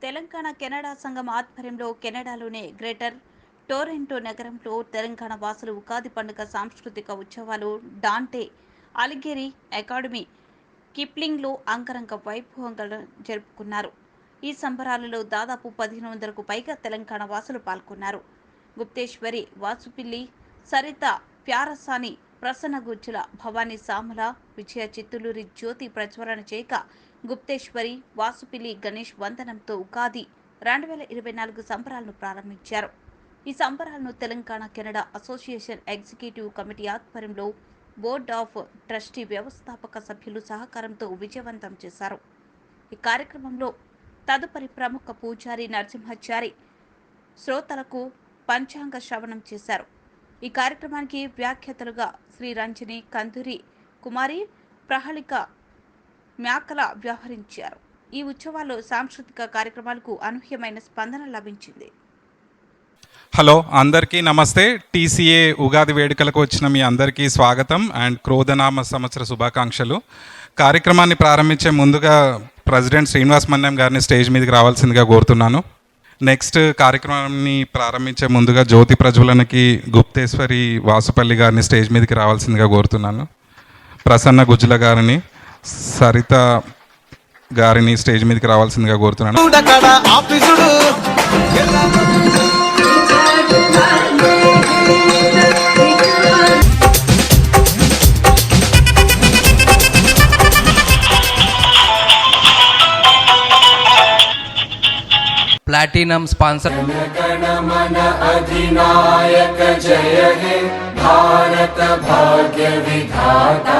Telangana Canada సంఘం ఆధ్వర్యంలో కెనడాలోని greater Toronto నగరంలో తెలంగాణ వాసులు ఉగాది పండుగ సాంస్కృతిక ఉత్సవాలు డాంటే అలిగేరి అకాడమీ కిప్లింగ్లో అంగరంగ వైభవంగా జరుపుకున్నారు. ఈ సంబరాలలో దాదాపు 1500కు పైగా తెలంగాణ వాసులు పాల్గొన్నారు. గుప్తేశ్వరి, వాసుపిల్లి, సరిత, ప్యారసాని, ప్రసన్న గుజ్జుల, భవానీ సాముల, విజయ చిత్తులూరి జ్యోతి ప్రజ్వలన చేయక గుప్తేశ్వరి, వాసుపిల్లి గణేష్ వందనంతో ఉగాది 2024 సంబరాలను ప్రారంభించారు. ఈ సంబరాలను Telangana Canada association executive committee ఆధ్వర్యంలో బోర్డ్ ఆఫ్ ట్రస్టీ వ్యవస్థాపక సభ్యులు సహకారంతో విజయవంతం చేశారు. ఈ కార్యక్రమంలో తదుపరి ప్రముఖ పూజారి నరసింహాచారి శ్రోతలకు పంచాంగ శ్రవణం చేశారు. ఈ కార్యక్రమానికి వ్యాఖ్యాతలుగా శ్రీ రంజని, కందూరి కుమారి, ప్రహళిక మ్యాకల వ్యవహరించారు. ఈ ఉత్సవాల్లో సాంస్కృతిక కార్యక్రమాలకు అనూహ్యమైన స్పందన లభించింది. హలో, అందరికీ నమస్తే. టీసీఏ ఉగాది వేడుకలకు వచ్చిన మీ అందరికీ స్వాగతం అండ్ క్రోధనామ సంవత్సర శుభాకాంక్షలు. కార్యక్రమాన్ని ప్రారంభించే ముందుగా ప్రెసిడెంట్ శ్రీనివాస్ మన్యం గారిని స్టేజ్ మీదకి రావాల్సిందిగా కోరుతున్నాను. నెక్స్ట్ కార్యక్రమాన్ని ప్రారంభించే ముందుగా జ్యోతి ప్రజ్వలనకి గుప్తేశ్వరి, వాసుపల్లి గారిని స్టేజ్ మీదకి రావాల్సిందిగా కోరుతున్నాను. ప్రసన్న గుజ్జుల గారిని, సరిత గారిని స్టేజ్ మీదకి రావాల్సిందిగా కోరుతున్నాను. प्लैटिनम स्पॉन्सर मन अधिनायक जय हे भारत भाग्य विधाता